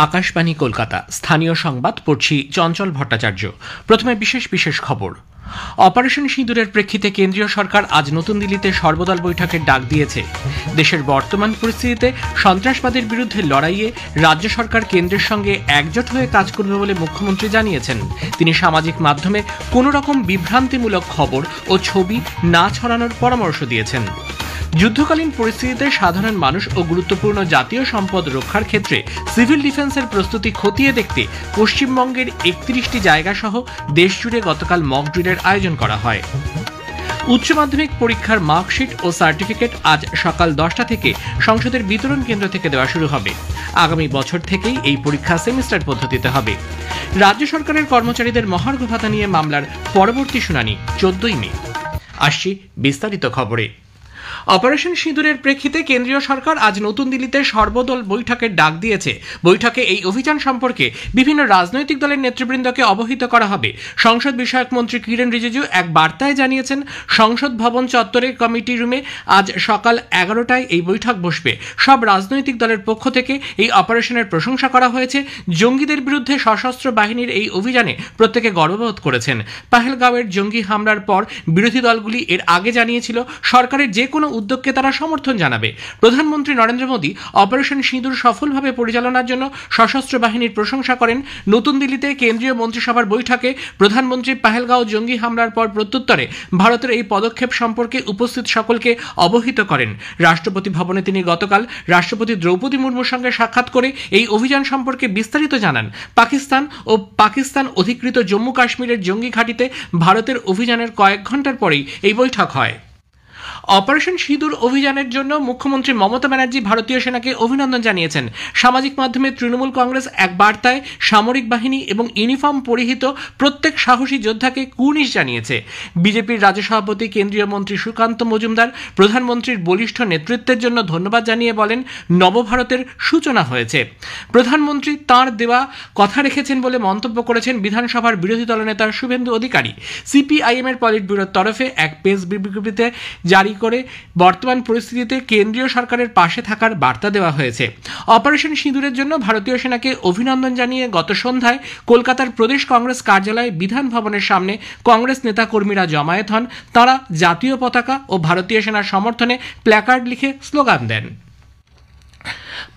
আকাশবাণী কলকাতা স্থানীয় সংবাদ পড়ছি চঞ্চল ভট্টাচার্য। প্রথমে বিশেষ খবর। অপারেশন সিঁদুরের প্রেক্ষিতে কেন্দ্রীয় সরকার আজ নতুন দিল্লিতে সর্বদল বৈঠকের ডাক দিয়েছে। দেশের বর্তমান পরিস্থিতিতে সন্ত্রাসবাদের বিরুদ্ধে লড়াইয়ে রাজ্য সরকার কেন্দ্রের সঙ্গে একজোট হয়ে কাজ করবে বলে মুখ্যমন্ত্রী জানিয়েছেন। তিনি সামাজিক মাধ্যমে কোনো রকম বিভ্রান্তিমূলক খবর ও ছবি না ছড়ানোর পরামর্শ দিয়েছেন। যুদ্ধকালীন পরিস্থিতিতে সাধারণ মানুষ ও গুরুত্বপূর্ণ জাতীয় সম্পদ রক্ষার ক্ষেত্রে সিভিল ডিফেন্সের প্রস্তুতি খতিয়ে দেখতে পশ্চিমবঙ্গের ৩১টি জায়গা সহ দেশজুড়ে গতকাল মক ড্রিলের আয়োজন করা হয়। উচ্চ মাধ্যমিক পরীক্ষার মার্কশিট ও সার্টিফিকেট আজ সকাল 10টা থেকে সংসদের বিতরণ কেন্দ্র থেকে দেওয়া শুরু হবে। আগামী বছর থেকেই এই পরীক্ষা সেমিস্টার পদ্ধতিতে হবে। রাজ্য সরকারের কর্মচারীদের মহার্ঘ ভাতা নিয়ে মামলার পরবর্তী শুনানি 14ই মে। আসছি বিস্তারিত খবরে। অপারেশন সিঁদুরের প্রেক্ষিতে কেন্দ্রীয় সরকার আজ নতুন দিল্লিতে সর্বদল বৈঠকের ডাক দিয়েছে। বৈঠকে এই অভিযান সম্পর্কে বিভিন্ন রাজনৈতিক দলের নেতৃবৃন্দকে অবহিত করা হবে। সংসদ বিষয়ক মন্ত্রী কিরেন রিজিজু এক বার্তায় জানিয়েছেন, সংসদ ভবন চত্বরের কমিটি রুমে আজ সকাল 11টায় এই বৈঠক বসবে। সব রাজনৈতিক দলের পক্ষ থেকে এই অপারেশনের প্রশংসা করা হয়েছে। জঙ্গিদের বিরুদ্ধে সশস্ত্র বাহিনীর এই অভিযানে প্রত্যেকে গর্ববোধ করেছেন। পাহেলগাঁওয়ের জঙ্গি হামলার পর বিরোধী দলগুলি এর আগে জানিয়েছিল সরকারের যে কোনো উদ্যোগকে তারা সমর্থন জানাবে। প্রধানমন্ত্রী নরেন্দ্র মোদী অপারেশন সিঁদুর সফলভাবে পরিচালনার জন্য সশস্ত্র বাহিনীর প্রশংসা করেন। নতুন দিল্লিতে কেন্দ্রীয় মন্ত্রিসভার বৈঠকে প্রধানমন্ত্রী পাহেলগাঁও জঙ্গি হামলার পর প্রত্যুত্তরে ভারতের এই পদক্ষেপ সম্পর্কে উপস্থিত সকলকে অবহিত করেন। রাষ্ট্রপতি ভবনে তিনি গতকাল রাষ্ট্রপতি দ্রৌপদী মুর্মুর সঙ্গে সাক্ষাৎ করে এই অভিযান সম্পর্কে বিস্তারিত জানান। পাকিস্তান অধিকৃত জম্মু কাশ্মীরের জঙ্গি ঘাঁটিতে ভারতের অভিযানের কয়েক ঘণ্টার পরেই এই বৈঠক হয়। অপারেশন সিঁদুর অভিযানের জন্য মুখ্যমন্ত্রী মমতা ব্যানার্জি ভারতীয় সেনাকে অভিনন্দন জানিয়েছেন। সামাজিক মাধ্যমে তৃণমূল কংগ্রেস এক বার্তায় সামরিক বাহিনী এবং ইউনিফর্ম পরিহিত প্রত্যেক সাহসী যোদ্ধাকে কুর্নিশ জানিয়েছে। বিজেপির রাজ্য সভাপতি কেন্দ্রীয় মন্ত্রী সুকান্ত মজুমদার প্রধানমন্ত্রীর বলিষ্ঠ নেতৃত্বের জন্য ধন্যবাদ জানিয়ে বলেন, নবভারতের সূচনা হয়েছে। প্রধানমন্ত্রী তাঁর দেওয়া কথা রেখেছেন বলে মন্তব্য করেছেন বিধানসভার বিরোধী দলনেতা শুভেন্দু অধিকারী। সিপিআইএম এর পলিট ব্যুরোর তরফে এক প্রেস বিবৃতিতে জারি করে বর্তমান পরিস্থিতিতে কেন্দ্রীয় সরকারের পাশে থাকার বার্তা দেওয়া হয়েছে। অপারেশন সিঁদুরের জন্য ভারতীয় সেনাকে অভিনন্দন জানিয়ে গত সন্ধ্যায় কলকাতার প্রদেশ কংগ্রেস কার্যালয়ে বিধান ভবনের সামনে কংগ্রেস নেতা কর্মীরা জমায়েত হন। তাঁরা জাতীয় পতাকা ও ভারতীয় সেনার সমর্থনে প্ল্যাকার্ড লিখে স্লোগান দেন।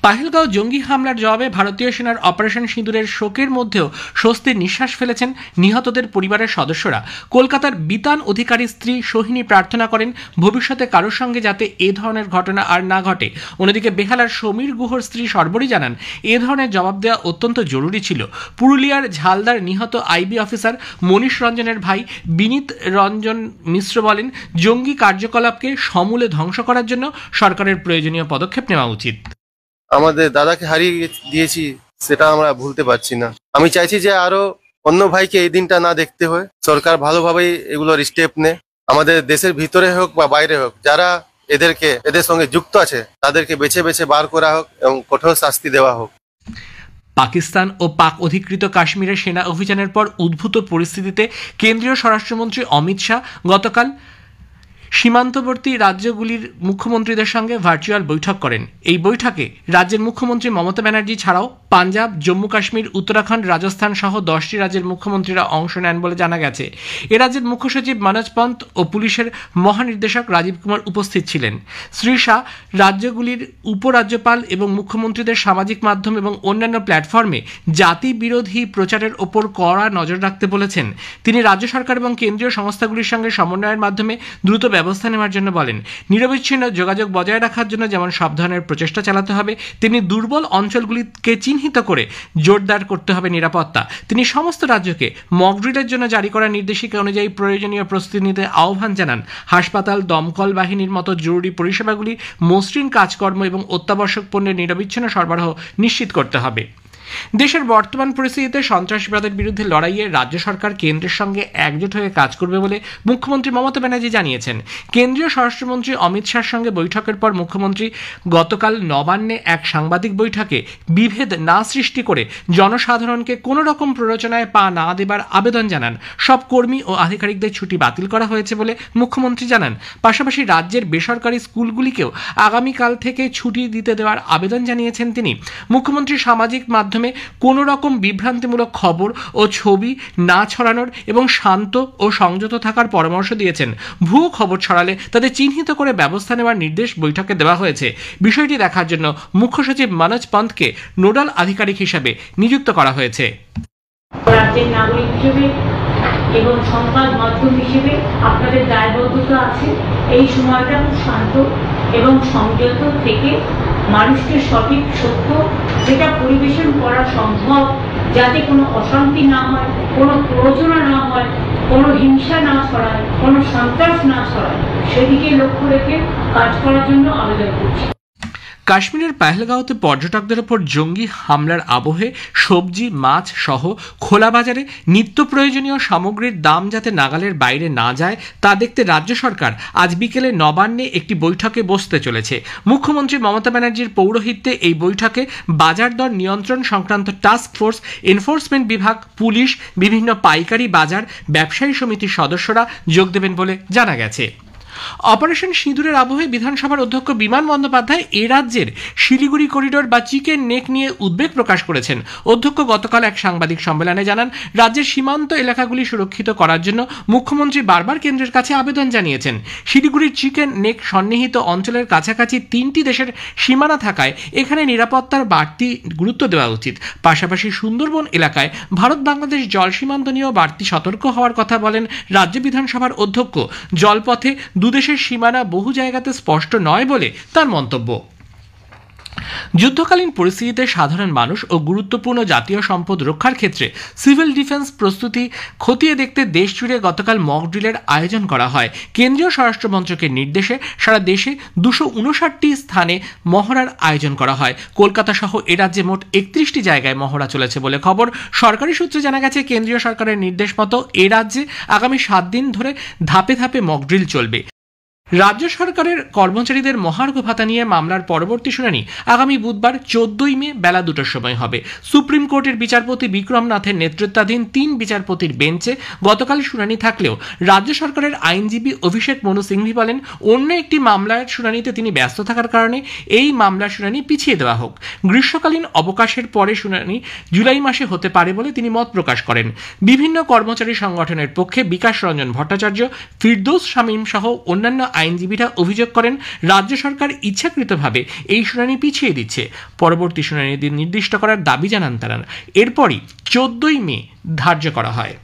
পাহেলগাঁও জঙ্গি হামলার জবাবে ভারতীয় সেনার অপারেশন সিঁদুরের শোকের মধ্যেও স্বস্তির নিঃশ্বাস ফেলেছেন নিহতদের পরিবারের সদস্যরা। কলকাতার বিতান অধিকারীর স্ত্রী সোহিনী প্রার্থনা করেন ভবিষ্যতে কারোর সঙ্গে যাতে এ ধরনের ঘটনা আর না ঘটে। অন্যদিকে বেহালার সমীর গুহর স্ত্রী সর্বরী জানান, এ ধরনের জবাব দেওয়া অত্যন্ত জরুরি ছিল। পুরুলিয়ার ঝালদার নিহত আইবি অফিসার মনীষ রঞ্জনের ভাই বিনীত রঞ্জন মিশ্র বলেন, জঙ্গি কার্যকলাপকে সমূলে ধ্বংস করার জন্য সরকারের প্রয়োজনীয় পদক্ষেপ নেওয়া উচিত। আমাদের দাদাকে হারিয়ে দিয়েছি, সেটা আমরা ভুলতে পারছি না। আমি চাইছি যে আরো অন্য ভাইকে এই দিনটা না দেখতে হয়। সরকার ভালোভাবেই এগুলোর স্টেপ নেয়, আমাদের দেশের ভিতরে হোক বা বাইরে হোক, যারা এদের সঙ্গে যুক্ত আছে তাদেরকে বেছে বেছে বার করা হোক এবং কঠোর শাস্তি দেওয়া হোক। পাকিস্তান ও পাক অধিকৃত কাশ্মীরের সেনা অভিযানের পর উদ্ভূত পরিস্থিতিতে কেন্দ্রীয় স্বরাষ্ট্রমন্ত্রী অমিত শাহ গতকাল সীমান্তবর্তী রাজ্যগুলির মুখ্যমন্ত্রীদের সঙ্গে ভার্চুয়াল বৈঠক করেন। এই বৈঠকে রাজ্যের মুখ্যমন্ত্রী মমতা ব্যানার্জি ছাড়াও পাঞ্জাব, জম্মু কাশ্মীর, উত্তরাখণ্ড, রাজস্থান সহ 10টি রাজ্যের মুখ্যমন্ত্রীরা অংশ নেন বলে জানা গেছে। এ রাজ্যের মুখ্য সচিব মনোজ পন্ত ও পুলিশের মহানির্দেশক রাজীব কুমার উপস্থিত ছিলেন। শ্রী শাহ রাজ্যগুলির উপরাজ্যপাল এবং মুখ্যমন্ত্রীদের সামাজিক মাধ্যম এবং অন্যান্য প্ল্যাটফর্মে জাতি বিরোধী প্রচারের ওপর কড়া নজর রাখতে বলেছেন। তিনি রাজ্য সরকার এবং কেন্দ্রীয় সংস্থাগুলির সঙ্গে সমন্বয়ের মাধ্যমে দ্রুত ব্যবস্থা নেওয়ার জন্য বলেন। নিরবিচ্ছিন্ন যোগাযোগ বজায় রাখার জন্য যেমন সব ধরনের প্রচেষ্টা চালাতে হবে, তেমনি দুর্বল অঞ্চলগুলিকে চিহ্নিত করে জোরদার করতে হবে নিরাপত্তা। তিনি সমস্ত রাজ্যকে মক ড্রিলের জন্য জারি করা নির্দেশিকা অনুযায়ী প্রয়োজনীয় প্রস্তুতি নিতে আহ্বান জানান। হাসপাতাল, দমকল বাহিনীর মতো জরুরি পরিষেবাগুলি মসৃণ কাজকর্ম এবং অত্যাবশ্যক পণ্যের নিরবিচ্ছিন্ন সরবরাহ নিশ্চিত করতে হবে। দেশের বর্তমান পরিস্থিতিতে সন্ত্রাসবাদের বিরুদ্ধে লড়াইয়ে রাজ্য সরকার কেন্দ্রের সঙ্গে একজোট হয়ে কাজ করবে বলে মুখ্যমন্ত্রী মমতা ব্যানার্জি জানিয়েছেন। কেন্দ্রীয় স্বরাষ্ট্রমন্ত্রী অমিত শাহর সঙ্গে বৈঠকের পর মুখ্যমন্ত্রী গতকাল নবান্নে এক সাংবাদিক বৈঠকে বিভেদ না সৃষ্টি করে জনসাধারণকে কোনো রকম প্ররোচনায় পা না দেবার আবেদন জানান। সব কর্মী ও আধিকারিকদের ছুটি বাতিল করা হয়েছে বলে মুখ্যমন্ত্রী জানান। পাশাপাশি রাজ্যের বেসরকারি স্কুলগুলিকেও আগামীকাল থেকে ছুটি দিতে দেওয়ার আবেদন জানিয়েছেন তিনি। মুখ্যমন্ত্রী সামাজিক মাধ্যমে মাধ্যমে কোনো রকম বিভ্রান্তিমূলক খবর ও ছবি না ছড়ানোর এবং শান্ত ও সংযত থাকার পরামর্শ দিয়েছেন। ভুয়ো খবর ছড়ালে তাদের চিহ্নিত করে ব্যবস্থা নেওয়ার নির্দেশ বৈঠকে দেওয়া হয়েছে। বিষয়টি দেখার জন্য মুখ্য সচিব মনোজ পন্তকে নোডাল আধিকারিক হিসেবে নিযুক্ত করা হয়েছে। রাজ্যের নাগরিক হিসেবে এবং সংবাদ মাধ্যম হিসেবে আপনাদের দায়বদ্ধতা আছে এই সময়টা খুব শান্ত এবং সংযত থেকে মানুষকে সঠিক সত্য যেটা পরিবেশন করা সম্ভব, যাতে কোনো অশান্তি না হয়, কোনো প্ররোচনা না হয়, কোনো হিংসা না ছড়ায়, কোনো সন্ত্রাস না ছড়ায়, সেদিকে লক্ষ্য রেখে কাজ করার জন্য আবেদন করছি। কাশ্মীরের পেহেলগাঁওতে পর্যটকদের ওপর জঙ্গি হামলার আবহে সবজি মাছ সহ খোলা বাজারে নিত্য প্রয়োজনীয় সামগ্রীর দাম যাতে নাগালের বাইরে না যায় তা দেখতে রাজ্য সরকার আজ বিকেলে নবান্নে একটি বৈঠকে বসতে চলেছে। মুখ্যমন্ত্রী মমতা ব্যানার্জির পৌরোহিত্যে এই বৈঠকে বাজার দর নিয়ন্ত্রণ সংক্রান্ত টাস্ক ফোর্স, এনফোর্সমেন্ট বিভাগ, পুলিশ, বিভিন্ন পাইকারি বাজার ব্যবসায়ী সমিতির সদস্যরা যোগ দেবেন বলে জানা গেছে। অপারেশন সিঁদুরের আবহে বিধানসভার অধ্যক্ষ বিমান বন্দ্যোপাধ্যায় এ রাজ্যের শিলিগুড়ি করিডোর বা চিকেন নেক নিয়ে উদ্বেগ প্রকাশ করেছেন। অধ্যক্ষ গতকাল এক সাংবাদিক সম্মেলনে জানান, রাজ্যের সীমান্ত এলাকাগুলি সুরক্ষিত করার জন্য মুখ্যমন্ত্রী বারবার কেন্দ্রের কাছে আবেদন জানিয়েছেন। শিলিগুড়ির চিকেন নেক সন্নিহিত অঞ্চলের কাছাকাছি 3টি দেশের সীমানা থাকায় এখানে নিরাপত্তার বাড়তি গুরুত্ব দেওয়া উচিত। পাশাপাশি সুন্দরবন এলাকায় ভারত বাংলাদেশ জল সীমান্ত নিয়েও বাড়তি সতর্ক হওয়ার কথা বলেন রাজ্য বিধানসভার অধ্যক্ষ। জলপথে দুদেশের সীমানা বহু জায়গাতে স্পষ্ট নয় বলে তার মন্তব্য। যুদ্ধকালীন পরিস্থিতিতে সাধারণ মানুষ ও গুরুত্বপূর্ণ জাতীয় সম্পদ রক্ষার ক্ষেত্রে সিভিল ডিফেন্স প্রস্তুতি খতিয়ে দেখতে দেশ জুড়ে গতকাল মক ড্রিলের আয়োজন করা হয়। কেন্দ্রীয় স্বরাষ্ট্র মন্ত্রকের নির্দেশে সারা দেশে 259টি স্থানে মহড়ার আয়োজন করা হয়। কলকাতা সহ এ রাজ্যে মোট 31টি জায়গায় মহড়া চলেছে বলে খবর। সরকারি সূত্রে জানা গেছে, কেন্দ্রীয় সরকারের নির্দেশ মতো এ রাজ্যে আগামী 7 দিন ধরে ধাপে ধাপে মক ড্রিল চলবে। রাজ্য সরকারের কর্মচারীদের মহার্ঘ ভাতা নিয়ে মামলার পরবর্তী শুনানি আগামী বুধবার 14ই মে বেলা 2টার সময় হবে। সুপ্রিম কোর্টের বিচারপতি বিক্রম নাথের নেতৃত্বাধীন 3 বিচারপতির বেঞ্চে গতকাল শুনানি থাকলেও রাজ্য সরকারের আইনজীবী অভিষেক মনু সিংভি বলেন, অন্য একটি মামলার শুনানিতে তিনি ব্যস্ত থাকার কারণে এই মামলার শুনানি পিছিয়ে দেওয়া হোক। গ্রীষ্মকালীন অবকাশের পরে শুনানি জুলাই মাসে হতে পারে বলে তিনি মত প্রকাশ করেন। বিভিন্ন কর্মচারী সংগঠনের পক্ষে বিকাশ রঞ্জন ভট্টাচার্য, ফিরদৌস শামীম সহ অন্যান্য আইনজীবীরা অভিযোগ করেন, রাজ্য সরকার ইচ্ছাকৃতভাবে এই শুনানি পিছিয়ে দিচ্ছে। পরবর্তী শুনানির দিন নির্দিষ্ট করার দাবি জানান তারা। এরপরই 14ই মে ধার্য করা হয়।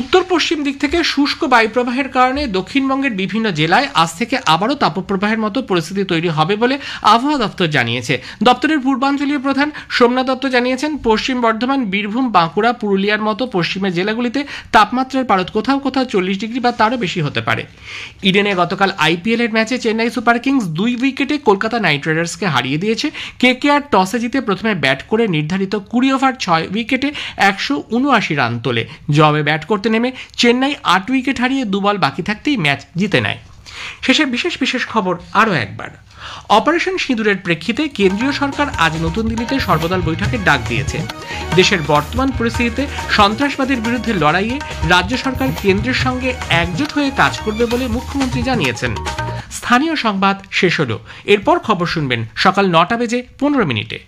উত্তর পশ্চিম দিক থেকে শুষ্ক বায়ুপ্রবাহের কারণে দক্ষিণবঙ্গের বিভিন্ন জেলায় আজ থেকে আবারও তাপপ্রবাহের মতো পরিস্থিতি তৈরি হবে বলে আবহাওয়া দপ্তর জানিয়েছে। দপ্তরের পূর্বাঞ্চলীয় প্রধান সোমনাথ দত্ত জানিয়েছেন, পশ্চিম বর্ধমান, বীরভূম, বাঁকুড়া, পুরুলিয়ার মতো পশ্চিমের জেলাগুলিতে তাপমাত্রার পারদ কোথাও কোথাও 40 ডিগ্রি বা তারও বেশি হতে পারে। ইডেনে গতকাল আইপিএল এর ম্যাচে চেন্নাই সুপার কিংস 2 উইকেটে কলকাতা নাইট রাইডার্সকে হারিয়ে দিয়েছে। কেকেআর টসে জিতে প্রথমে ব্যাট করে নির্ধারিত 20 ওভার 6 উইকেটে 179 রান তোলে। জবাবে ব্যাট করতে নেমে চেন্নাই 8 উইকেট হারিয়ে 2 বল বাকি থাকতেই ম্যাচ জিতে নেয়। শেষে বিশেষ খবর আরও একবার। অপারেশন সিঁদুরের প্রেক্ষিতে কেন্দ্রীয় সরকার আজ নতুন দিল্লিতে সর্বদল বৈঠকের ডাক দিয়েছে। দেশের বর্তমান পরিস্থিতিতে সন্ত্রাসবাদের বিরুদ্ধে লড়াইয়ে রাজ্য সরকার কেন্দ্রের সঙ্গে একজোট হয়ে কাজ করবে বলে মুখ্যমন্ত্রী জানিয়েছেন। স্থানীয় সংবাদ শেষ হলো। এরপর খবর শুনবেন সকাল 9টা বেজে 15 মিনিটে।